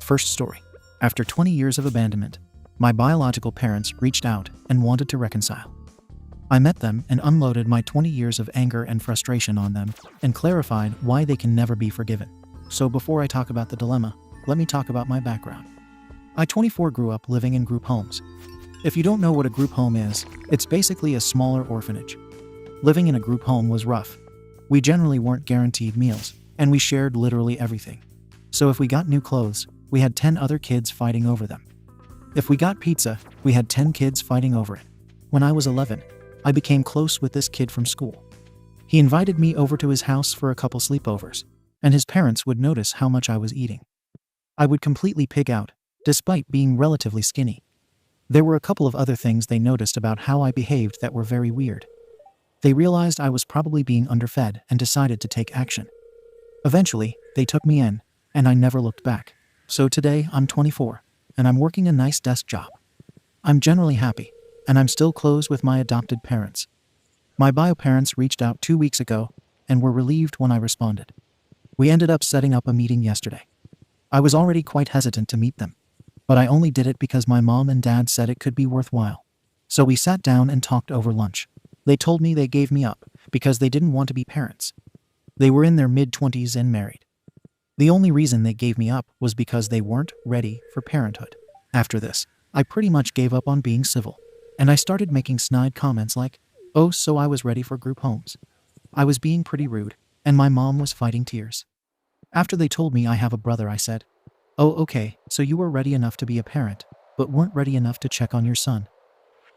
First story. After 20 years of abandonment, my biological parents reached out and wanted to reconcile. I met them and unloaded my 20 years of anger and frustration on them and clarified why they can never be forgiven. So before I talk about the dilemma, let me talk about my background. I, 24, grew up living in group homes. If you don't know what a group home is, it's basically a smaller orphanage. Living in a group home was rough. We generally weren't guaranteed meals, and we shared literally everything. So if we got new clothes, we had 10 other kids fighting over them. If we got pizza, we had 10 kids fighting over it. When I was 11, I became close with this kid from school. He invited me over to his house for a couple sleepovers, and his parents would notice how much I was eating. I would completely pig out, despite being relatively skinny. There were a couple of other things they noticed about how I behaved that were very weird. They realized I was probably being underfed and decided to take action. Eventually, they took me in, and I never looked back. So today, I'm 24, and I'm working a nice desk job. I'm generally happy, and I'm still close with my adopted parents. My bio parents reached out 2 weeks ago and were relieved when I responded. We ended up setting up a meeting yesterday. I was already quite hesitant to meet them, but I only did it because my mom and dad said it could be worthwhile. So we sat down and talked over lunch. They told me they gave me up because they didn't want to be parents. They were in their mid-20s and married. The only reason they gave me up was because they weren't ready for parenthood. After this, I pretty much gave up on being civil, and I started making snide comments like, "Oh, so I was ready for group homes." I was being pretty rude, and my mom was fighting tears. After they told me I have a brother, I said, "Oh, okay, so you were ready enough to be a parent, but weren't ready enough to check on your son."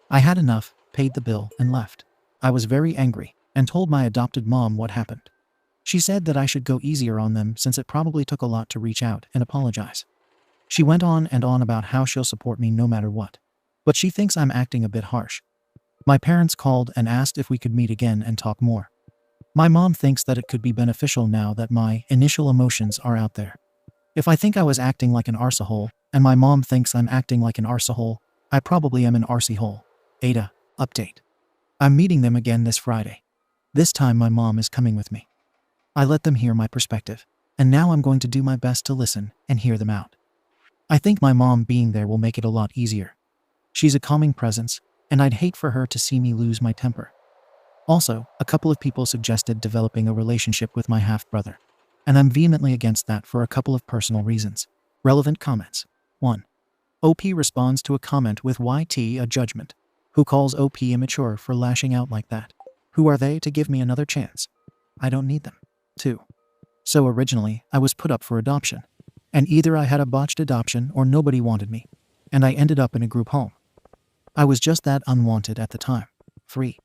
I had enough, paid the bill, and left. I was very angry, and told my adopted mom what happened. She said that I should go easier on them since it probably took a lot to reach out and apologize. She went on and on about how she'll support me no matter what, but she thinks I'm acting a bit harsh. My parents called and asked if we could meet again and talk more. My mom thinks that it could be beneficial now that my initial emotions are out there. If I think I was acting like an arsehole, and my mom thinks I'm acting like an arsehole, I probably am an arsehole. Ada, update. I'm meeting them again this Friday. This time my mom is coming with me. I let them hear my perspective, and now I'm going to do my best to listen and hear them out. I think my mom being there will make it a lot easier. She's a calming presence, and I'd hate for her to see me lose my temper. Also, a couple of people suggested developing a relationship with my half-brother, and I'm vehemently against that for a couple of personal reasons. Relevant comments. 1. OP responds to a comment with YT a judgment. Who calls OP immature for lashing out like that? Who are they to give me another chance? I don't need them. 2. So originally, I was put up for adoption, and either I had a botched adoption or nobody wanted me, and I ended up in a group home. I was just that unwanted at the time. 3.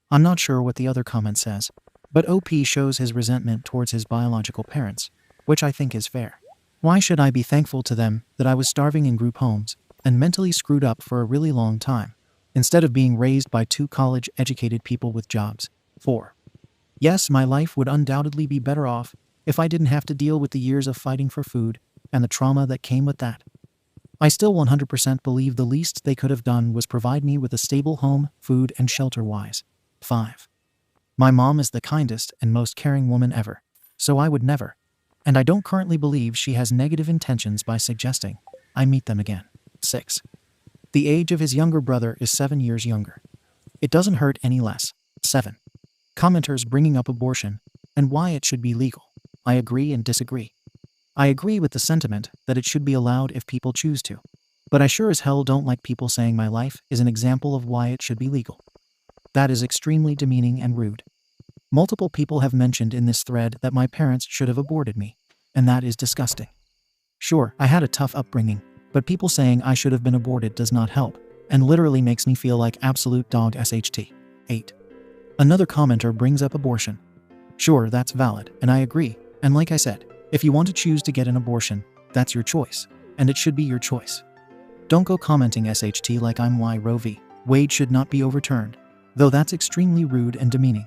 I'm not sure what the other comment says, but OP shows his resentment towards his biological parents, which I think is fair. Why should I be thankful to them that I was starving in group homes and mentally screwed up for a really long time, instead of being raised by 2 college-educated people with jobs? 4. Yes, my life would undoubtedly be better off if I didn't have to deal with the years of fighting for food and the trauma that came with that. I still 100% believe the least they could have done was provide me with a stable home, food, and shelter-wise. 5. My mom is the kindest and most caring woman ever, so I would never, and I don't currently believe she has negative intentions by suggesting I meet them again. 6. The age of his younger brother is 7 years younger. It doesn't hurt any less. 7. Commenters bringing up abortion and why it should be legal. I agree and disagree. I agree with the sentiment that it should be allowed if people choose to, but I sure as hell don't like people saying my life is an example of why it should be legal. That is extremely demeaning and rude. Multiple people have mentioned in this thread that my parents should have aborted me, and that is disgusting. Sure, I had a tough upbringing, but people saying I should have been aborted does not help, and literally makes me feel like absolute dog SHT. 8. Another commenter brings up abortion. Sure, that's valid, and I agree, and like I said, if you want to choose to get an abortion, that's your choice, and it should be your choice. Don't go commenting SHT like I'm why Roe v. Wade should not be overturned, though that's extremely rude and demeaning.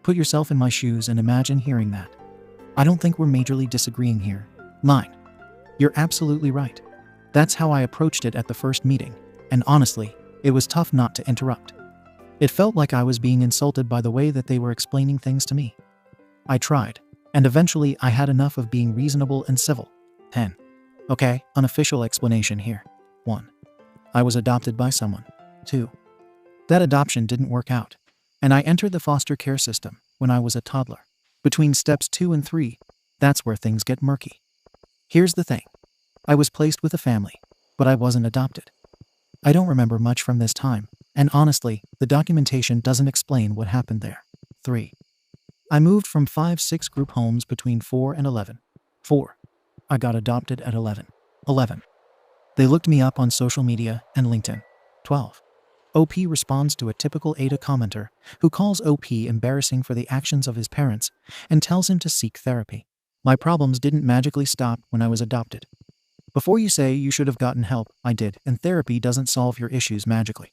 Put yourself in my shoes and imagine hearing that. I don't think we're majorly disagreeing here. 9. You're absolutely right. That's how I approached it at the first meeting, and honestly, it was tough not to interrupt. It felt like I was being insulted by the way that they were explaining things to me. I tried, and eventually I had enough of being reasonable and civil. 10. Okay, unofficial explanation here. 1. I was adopted by someone. 2. That adoption didn't work out, and I entered the foster care system when I was a toddler. Between steps 2 and 3, that's where things get murky. Here's the thing. I was placed with a family, but I wasn't adopted. I don't remember much from this time, and honestly, the documentation doesn't explain what happened there. 3. I moved from 5-6 group homes between 4 and 11. 4. I got adopted at 11. 11. They looked me up on social media and LinkedIn. 12. OP responds to a typical Ada commenter who calls OP embarrassing for the actions of his parents and tells him to seek therapy. My problems didn't magically stop when I was adopted. Before you say you should have gotten help, I did, and therapy doesn't solve your issues magically.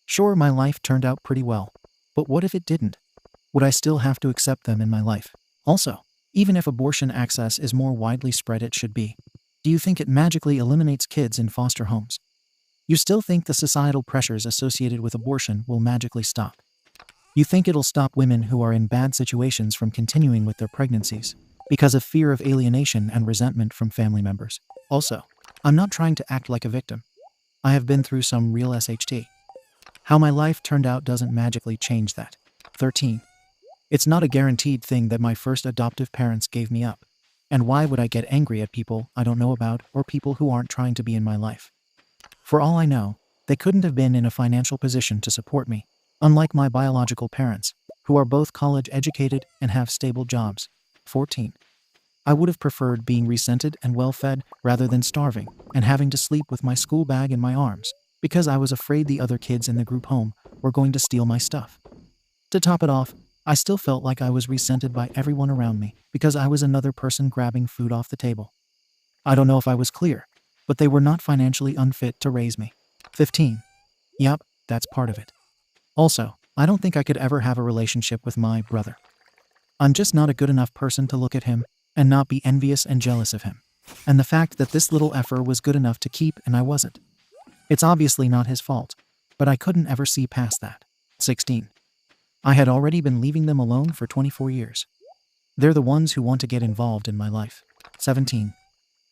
Sure, my life turned out pretty well, but what if it didn't? Would I still have to accept them in my life? Also, even if abortion access is more widely spread it should be, do you think it magically eliminates kids in foster homes? You still think the societal pressures associated with abortion will magically stop? You think it'll stop women who are in bad situations from continuing with their pregnancies because of fear of alienation and resentment from family members? Also, I'm not trying to act like a victim. I have been through some real SHT. How my life turned out doesn't magically change that. 13. It's not a guaranteed thing that my first adoptive parents gave me up. And why would I get angry at people I don't know about or people who aren't trying to be in my life? For all I know, they couldn't have been in a financial position to support me, unlike my biological parents, who are both college educated and have stable jobs. 14. I would have preferred being resented and well-fed rather than starving and having to sleep with my school bag in my arms because I was afraid the other kids in the group home were going to steal my stuff. To top it off, I still felt like I was resented by everyone around me because I was another person grabbing food off the table. I don't know if I was clear, but they were not financially unfit to raise me. 15. Yup, that's part of it. Also, I don't think I could ever have a relationship with my brother. I'm just not a good enough person to look at him and not be envious and jealous of him. And the fact that this little effer was good enough to keep and I wasn't. It's obviously not his fault, but I couldn't ever see past that. 16. I had already been leaving them alone for 24 years. They're the ones who want to get involved in my life. 17.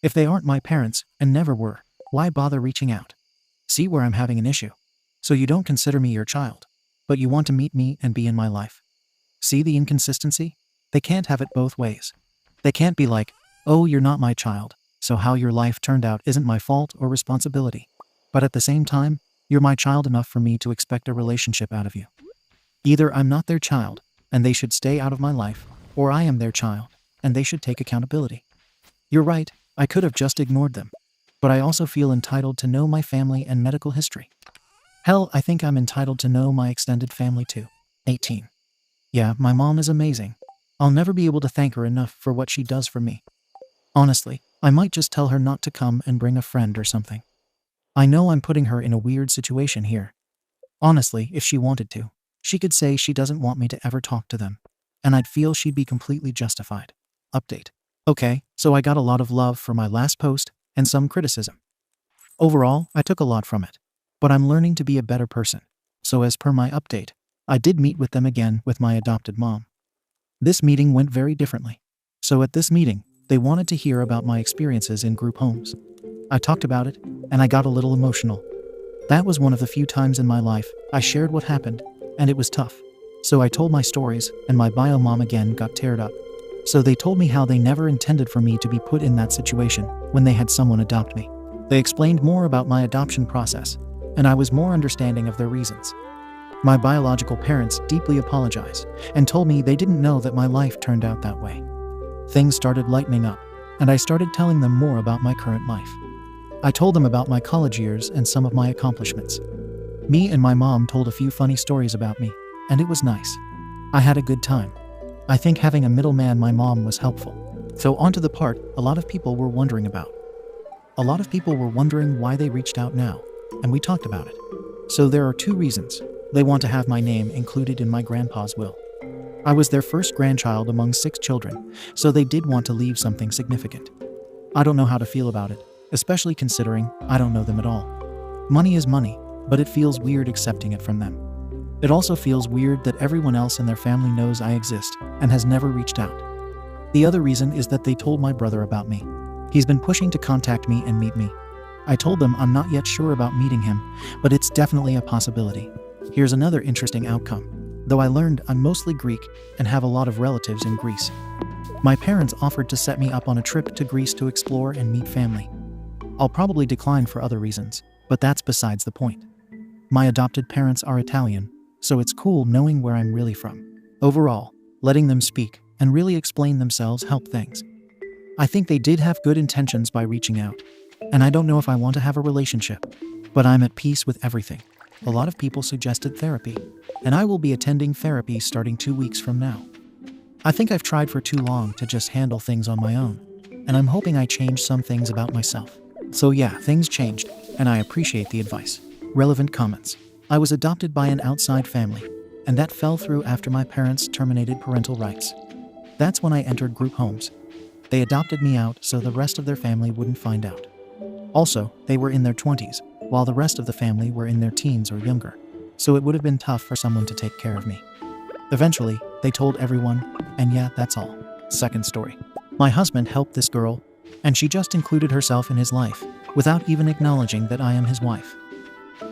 If they aren't my parents, and never were, why bother reaching out? See where I'm having an issue. So you don't consider me your child, but you want to meet me and be in my life. See the inconsistency? They can't have it both ways. They can't be like, oh, you're not my child, so how your life turned out isn't my fault or responsibility. But at the same time, you're my child enough for me to expect a relationship out of you. Either I'm not their child, and they should stay out of my life, or I am their child, and they should take accountability. You're right, I could have just ignored them, but I also feel entitled to know my family and medical history. Hell, I think I'm entitled to know my extended family too. 18. Yeah, my mom is amazing. I'll never be able to thank her enough for what she does for me. Honestly, I might just tell her not to come and bring a friend or something. I know I'm putting her in a weird situation here. Honestly, if she wanted to, she could say she doesn't want me to ever talk to them, and I'd feel she'd be completely justified. Update. Okay, so I got a lot of love for my last post and some criticism. Overall, I took a lot from it, but I'm learning to be a better person. So as per my update, I did meet with them again with my adopted mom. This meeting went very differently. So at this meeting, they wanted to hear about my experiences in group homes. I talked about it, and I got a little emotional. That was one of the few times in my life I shared what happened, and it was tough. So I told my stories, and my bio mom again got teared up. So they told me how they never intended for me to be put in that situation when they had someone adopt me. They explained more about my adoption process, and I was more understanding of their reasons. My biological parents deeply apologized and told me they didn't know that my life turned out that way. Things started lightening up, and I started telling them more about my current life. I told them about my college years and some of my accomplishments. Me and my mom told a few funny stories about me, and it was nice. I had a good time. I think having a middleman, my mom, was helpful. So onto the part a lot of people were wondering about. A lot of people were wondering why they reached out now, and we talked about it. So there are 2 reasons. They want to have my name included in my grandpa's will. I was their first grandchild among 6 children, so they did want to leave something significant. I don't know how to feel about it, especially considering I don't know them at all. Money is money, but it feels weird accepting it from them. It also feels weird that everyone else in their family knows I exist and has never reached out. The other reason is that they told my brother about me. He's been pushing to contact me and meet me. I told them I'm not yet sure about meeting him, but it's definitely a possibility. Here's another interesting outcome. Though I learned I'm mostly Greek and have a lot of relatives in Greece. My parents offered to set me up on a trip to Greece to explore and meet family. I'll probably decline for other reasons, but that's besides the point. My adopted parents are Italian, so it's cool knowing where I'm really from. Overall, letting them speak and really explain themselves helped things. I think they did have good intentions by reaching out, and I don't know if I want to have a relationship, but I'm at peace with everything. A lot of people suggested therapy, and I will be attending therapy starting 2 weeks from now. I think I've tried for too long to just handle things on my own, and I'm hoping I change some things about myself. So yeah, things changed, and I appreciate the advice. Relevant comments. I was adopted by an outside family, and that fell through after my parents terminated parental rights. That's when I entered group homes. They adopted me out so the rest of their family wouldn't find out. Also, they were in their 20s, while the rest of the family were in their teens or younger, so it would have been tough for someone to take care of me. Eventually, they told everyone, and yeah, that's all. Second story. My husband helped this girl, and she just included herself in his life, without even acknowledging that I am his wife.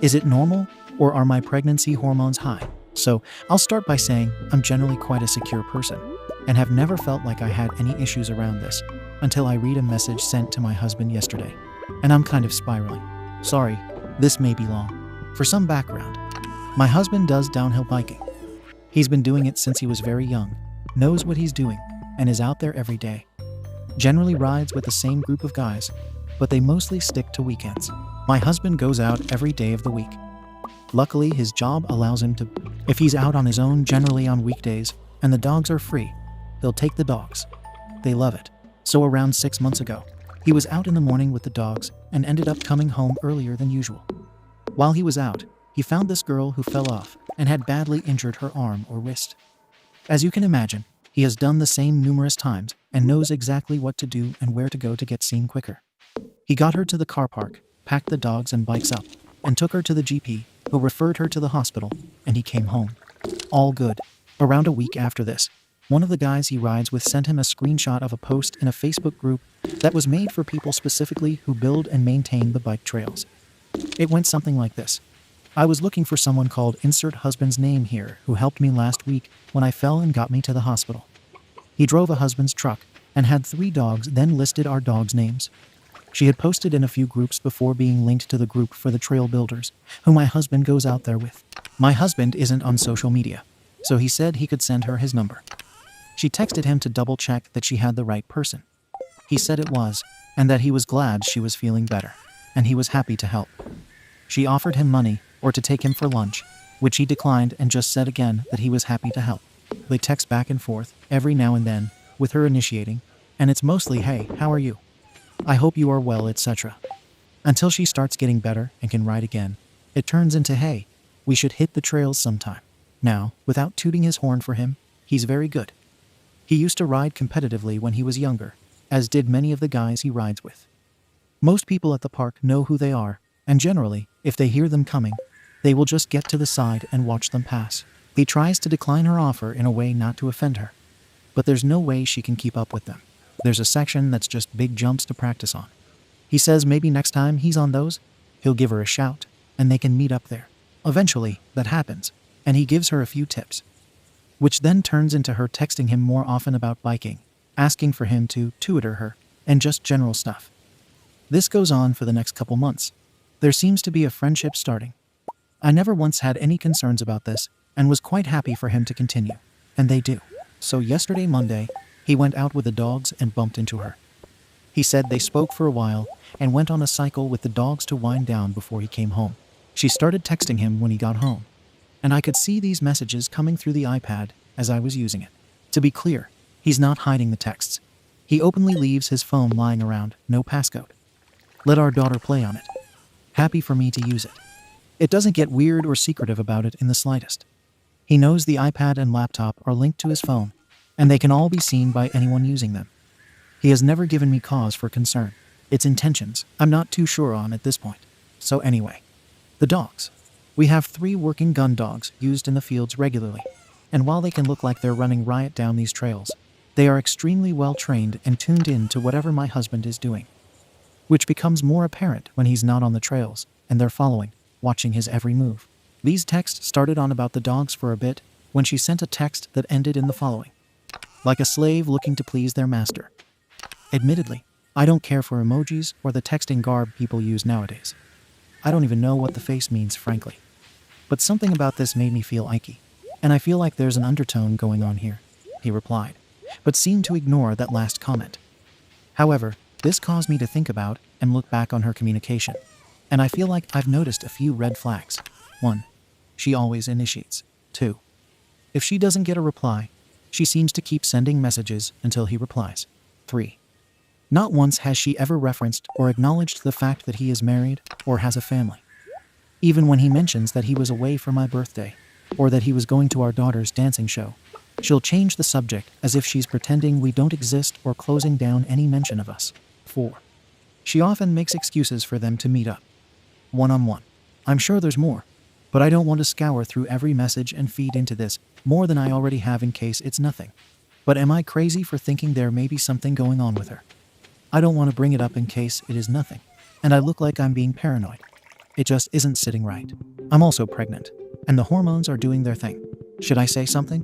Is it normal, or are my pregnancy hormones high? So, I'll start by saying I'm generally quite a secure person, and have never felt like I had any issues around this, until I read a message sent to my husband yesterday, and I'm kind of spiraling. Sorry, this may be long. For some background, my husband does downhill biking. He's been doing it since he was very young, knows what he's doing, and is out there every day. Generally rides with the same group of guys, but they mostly stick to weekends. My husband goes out every day of the week. Luckily, his job allows him to. If he's out on his own, generally on weekdays, and the dogs are free, he'll take the dogs. They love it. So around 6 months ago, he was out in the morning with the dogs and ended up coming home earlier than usual. While he was out, he found this girl who fell off and had badly injured her arm or wrist. As you can imagine, he has done the same numerous times and knows exactly what to do and where to go to get seen quicker. He got her to the car park, packed the dogs and bikes up, and took her to the GP, who referred her to the hospital, and he came home. All good. Around a week after this, one of the guys he rides with sent him a screenshot of a post in a Facebook group that was made for people specifically who build and maintain the bike trails. It went something like this. I was looking for someone called insert husband's name here who helped me last week when I fell and got me to the hospital. He drove a husband's truck and had 3 dogs, then listed our dogs' names. She had posted in a few groups before being linked to the group for the trail builders, who my husband goes out there with. My husband isn't on social media, so he said he could send her his number. She texted him to double check that she had the right person. He said it was, and that he was glad she was feeling better, and he was happy to help. She offered him money, or to take him for lunch, which he declined and just said again that he was happy to help. They text back and forth, every now and then, with her initiating, and it's mostly, hey, how are you? I hope you are well, etc. Until she starts getting better and can ride again, it turns into, hey, we should hit the trails sometime. Now, without tooting his horn for him, he's very good. He used to ride competitively when he was younger, as did many of the guys he rides with. Most people at the park know who they are, and generally, if they hear them coming, they will just get to the side and watch them pass. He tries to decline her offer in a way not to offend her, but there's no way she can keep up with them. There's a section that's just big jumps to practice on. He says maybe next time he's on those, he'll give her a shout, and they can meet up there. Eventually, that happens, and he gives her a few tips, which then turns into her texting him more often about biking, asking for him to tutor her, and just general stuff. This goes on for the next couple months. There seems to be a friendship starting. I never once had any concerns about this, and was quite happy for him to continue, and they do. So yesterday, Monday, he went out with the dogs and bumped into her. He said they spoke for a while and went on a cycle with the dogs to wind down before he came home. She started texting him when he got home, and I could see these messages coming through the iPad as I was using it. To be clear, he's not hiding the texts. He openly leaves his phone lying around, no passcode. Let our daughter play on it. Happy for me to use it. It doesn't get weird or secretive about it in the slightest. He knows the iPad and laptop are linked to his phone, and they can all be seen by anyone using them. He has never given me cause for concern. Its intentions, I'm not too sure on at this point. So anyway, the dogs. We have 3 working gun dogs used in the fields regularly, and while they can look like they're running riot down these trails, They are extremely well trained and tuned in to whatever my husband is doing, which becomes more apparent when he's not on the trails and they're following, watching his every move. These texts started on about the dogs for a bit when she sent a text that ended in the following: like a slave looking to please their master. Admittedly, I don't care for emojis or the texting garb people use nowadays. I don't even know what the face means, frankly. But something about this made me feel icky, and I feel like there's an undertone going on here, he replied, but seemed to ignore that last comment. However, this caused me to think about and look back on her communication, and I feel like I've noticed a few red flags. 1. She always initiates. 2. If she doesn't get a reply, she seems to keep sending messages until he replies. 3. Not once has she ever referenced or acknowledged the fact that he is married or has a family. Even when he mentions that he was away for my birthday, or that he was going to our daughter's dancing show, she'll change the subject as if she's pretending we don't exist or closing down any mention of us. 4. She often makes excuses for them to meet up. One-on-one. I'm sure there's more, but I don't want to scour through every message and feed into this more than I already have in case it's nothing. But am I crazy for thinking there may be something going on with her? I don't want to bring it up in case it is nothing, and I look like I'm being paranoid. It just isn't sitting right. I'm also pregnant, and the hormones are doing their thing. Should I say something?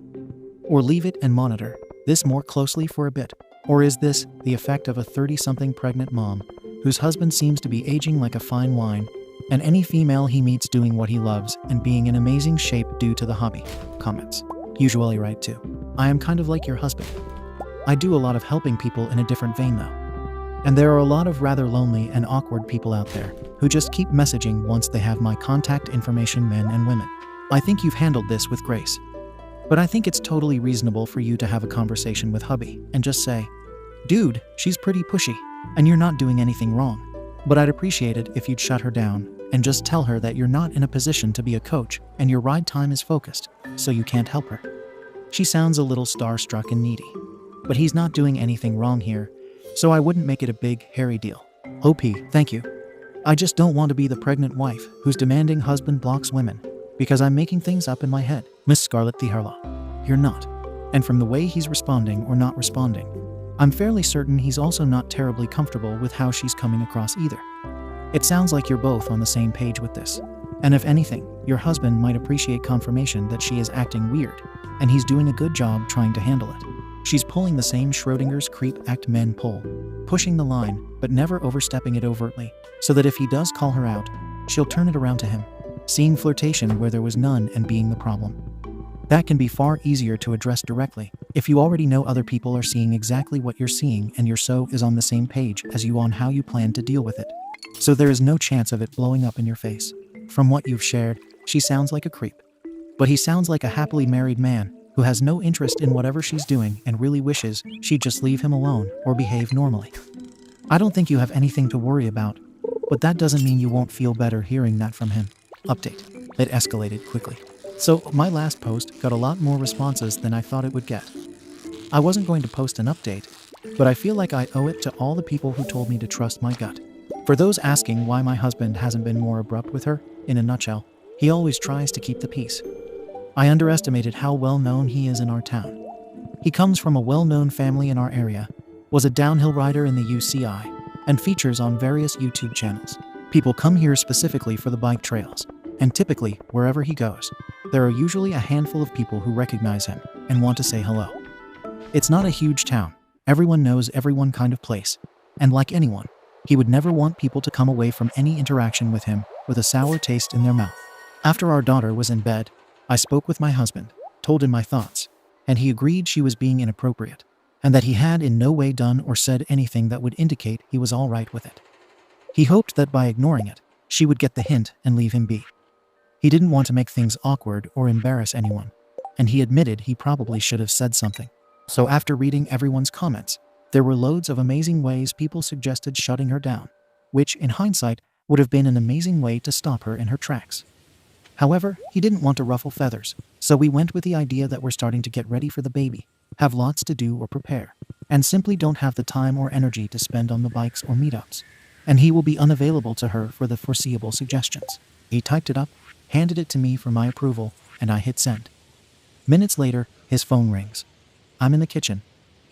Or leave it and monitor this more closely for a bit? Or is this the effect of a 30-something pregnant mom whose husband seems to be aging like a fine wine, and any female he meets doing what he loves and being in amazing shape due to the hobby? Comments. Usually right too. I am kind of like your husband. I do a lot of helping people in a different vein though. And there are a lot of rather lonely and awkward people out there who just keep messaging once they have my contact information, men and women. I think you've handled this with grace. But I think it's totally reasonable for you to have a conversation with hubby and just say, dude, she's pretty pushy, and you're not doing anything wrong. But I'd appreciate it if you'd shut her down and just tell her that you're not in a position to be a coach and your ride time is focused, so you can't help her. She sounds a little starstruck and needy, but he's not doing anything wrong here, so I wouldn't make it a big, hairy deal. OP, thank you. I just don't want to be the pregnant wife whose demanding husband blocks women because I'm making things up in my head. Miss Scarlett Thiharla, you're not. And from the way he's responding or not responding, I'm fairly certain he's also not terribly comfortable with how she's coming across either. It sounds like you're both on the same page with this. And if anything, your husband might appreciate confirmation that she is acting weird, and he's doing a good job trying to handle it. She's pulling the same Schrodinger's creep act men pull, pushing the line, but never overstepping it overtly, so that if he does call her out, she'll turn it around to him, seeing flirtation where there was none and being the problem. That can be far easier to address directly if you already know other people are seeing exactly what you're seeing and your so is on the same page as you on how you plan to deal with it. So there is no chance of it blowing up in your face. From what you've shared, she sounds like a creep. But he sounds like a happily married man who has no interest in whatever she's doing and really wishes she'd just leave him alone or behave normally. I don't think you have anything to worry about, but that doesn't mean you won't feel better hearing that from him. Update. It escalated quickly. So my last post got a lot more responses than I thought it would get. I wasn't going to post an update, but I feel like I owe it to all the people who told me to trust my gut. For those asking why my husband hasn't been more abrupt with her, in a nutshell, he always tries to keep the peace. I underestimated how well known he is in our town. He comes from a well-known family in our area, was a downhill rider in the UCI, and features on various YouTube channels. People come here specifically for the bike trails, and typically, wherever he goes, there are usually a handful of people who recognize him and want to say hello. It's not a huge town, everyone knows everyone kind of place, and like anyone, he would never want people to come away from any interaction with him with a sour taste in their mouth. After our daughter was in bed, I spoke with my husband, told him my thoughts, and he agreed she was being inappropriate, and that he had in no way done or said anything that would indicate he was all right with it. He hoped that by ignoring it, she would get the hint and leave him be. He didn't want to make things awkward or embarrass anyone, and he admitted he probably should have said something. So after reading everyone's comments, there were loads of amazing ways people suggested shutting her down, which, in hindsight, would have been an amazing way to stop her in her tracks. However, he didn't want to ruffle feathers, so we went with the idea that we're starting to get ready for the baby, have lots to do or prepare, and simply don't have the time or energy to spend on the bikes or meetups, and he will be unavailable to her for the foreseeable suggestions. He typed it up, handed it to me for my approval, and I hit send. Minutes later, his phone rings. I'm in the kitchen.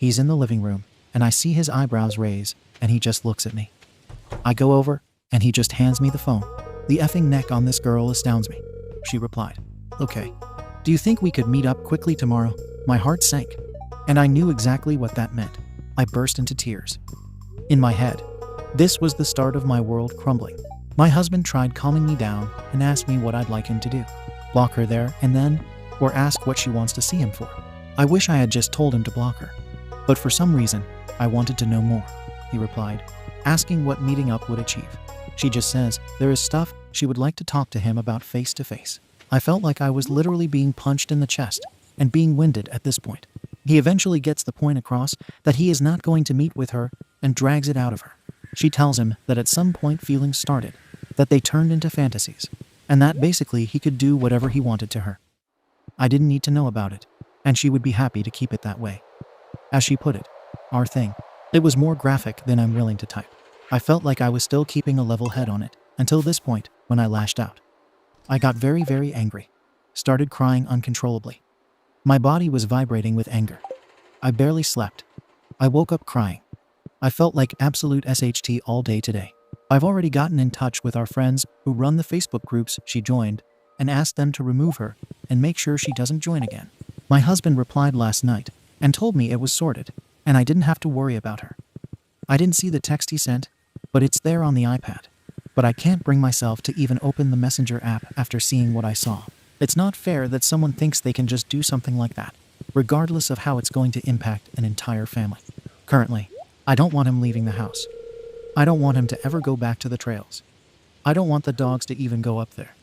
He's in the living room, and I see his eyebrows raise, and he just looks at me. I go over, and he just hands me the phone. "The effing neck on this girl astounds me," she replied. "Okay. Do you think we could meet up quickly tomorrow?" My heart sank, and I knew exactly what that meant. I burst into tears. In my head, this was the start of my world crumbling. My husband tried calming me down and asked me what I'd like him to do. Block her there and then, or ask what she wants to see him for. I wish I had just told him to block her. But for some reason, I wanted to know more, he replied, asking what meeting up would achieve. She just says there is stuff she would like to talk to him about face to face. I felt like I was literally being punched in the chest and being winded at this point. He eventually gets the point across that he is not going to meet with her and drags it out of her. She tells him that at some point feelings started, that they turned into fantasies, and that basically he could do whatever he wanted to her. I didn't need to know about it, and she would be happy to keep it that way. As she put it, our thing. It was more graphic than I'm willing to type. I felt like I was still keeping a level head on it, until this point, when I lashed out. I got very, very angry. Started crying uncontrollably. My body was vibrating with anger. I barely slept. I woke up crying. I felt like absolute SHT all day today. I've already gotten in touch with our friends who run the Facebook groups she joined and asked them to remove her and make sure she doesn't join again. My husband replied last night and told me it was sorted and I didn't have to worry about her. I didn't see the text he sent, but it's there on the iPad. But I can't bring myself to even open the Messenger app after seeing what I saw. It's not fair that someone thinks they can just do something like that, regardless of how it's going to impact an entire family. Currently, I don't want him leaving the house. I don't want him to ever go back to the trails. I don't want the dogs to even go up there.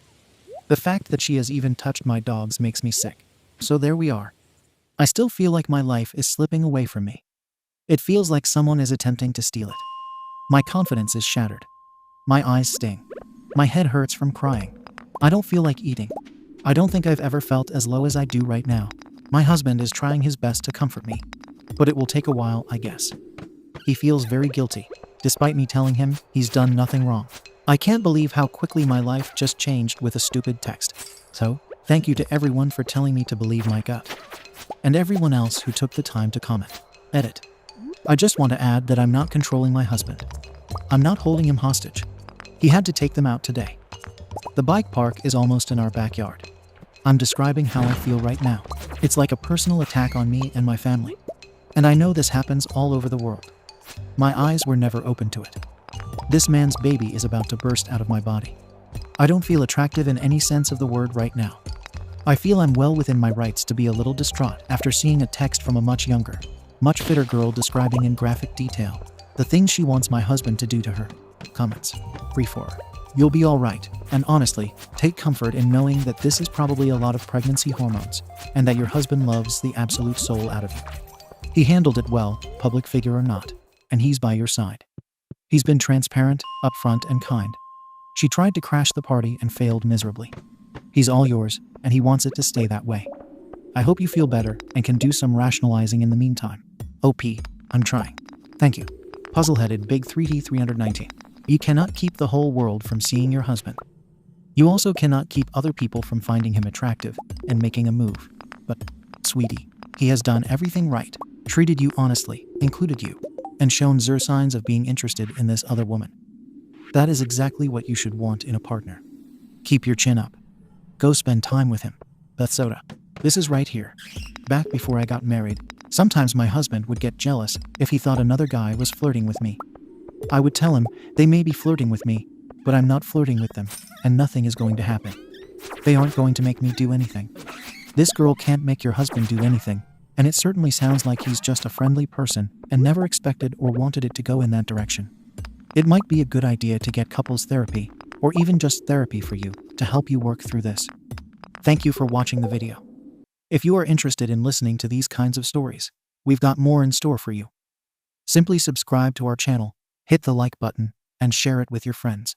The fact that she has even touched my dogs makes me sick. So there we are. I still feel like my life is slipping away from me. It feels like someone is attempting to steal it. My confidence is shattered. My eyes sting. My head hurts from crying. I don't feel like eating. I don't think I've ever felt as low as I do right now. My husband is trying his best to comfort me, but it will take a while, I guess. He feels very guilty, despite me telling him he's done nothing wrong. I can't believe how quickly my life just changed with a stupid text. So, thank you to everyone for telling me to believe my gut. And everyone else who took the time to comment. Edit. I just want to add that I'm not controlling my husband. I'm not holding him hostage. He had to take them out today. The bike park is almost in our backyard. I'm describing how I feel right now. It's like a personal attack on me and my family. And I know this happens all over the world. My eyes were never open to it. This man's baby is about to burst out of my body. I don't feel attractive in any sense of the word right now. I feel I'm well within my rights to be a little distraught after seeing a text from a much younger, much fitter girl describing in graphic detail the things she wants my husband to do to her. Comments. Free for her. You'll be alright, and honestly, take comfort in knowing that this is probably a lot of pregnancy hormones, and that your husband loves the absolute soul out of you. He handled it well, public figure or not, and he's by your side. He's been transparent, upfront, and kind. She tried to crash the party and failed miserably. He's all yours, and he wants it to stay that way. I hope you feel better and can do some rationalizing in the meantime. OP, I'm trying. Thank you. Puzzleheaded Big 3D 319. You cannot keep the whole world from seeing your husband. You also cannot keep other people from finding him attractive and making a move. But, sweetie, he has done everything right, treated you honestly, included you, and shown zero signs of being interested in this other woman. That is exactly what you should want in a partner. Keep your chin up. Go spend time with him. Beth Soda. This is right here. Back before I got married, sometimes my husband would get jealous if he thought another guy was flirting with me. I would tell him they may be flirting with me, but I'm not flirting with them, and nothing is going to happen. They aren't going to make me do anything. This girl can't make your husband do anything, and it certainly sounds like he's just a friendly person and never expected or wanted it to go in that direction. It might be a good idea to get couples therapy, or even just therapy for you, to help you work through this. Thank you for watching the video. If you are interested in listening to these kinds of stories, we've got more in store for you. Simply subscribe to our channel, hit the like button, and share it with your friends.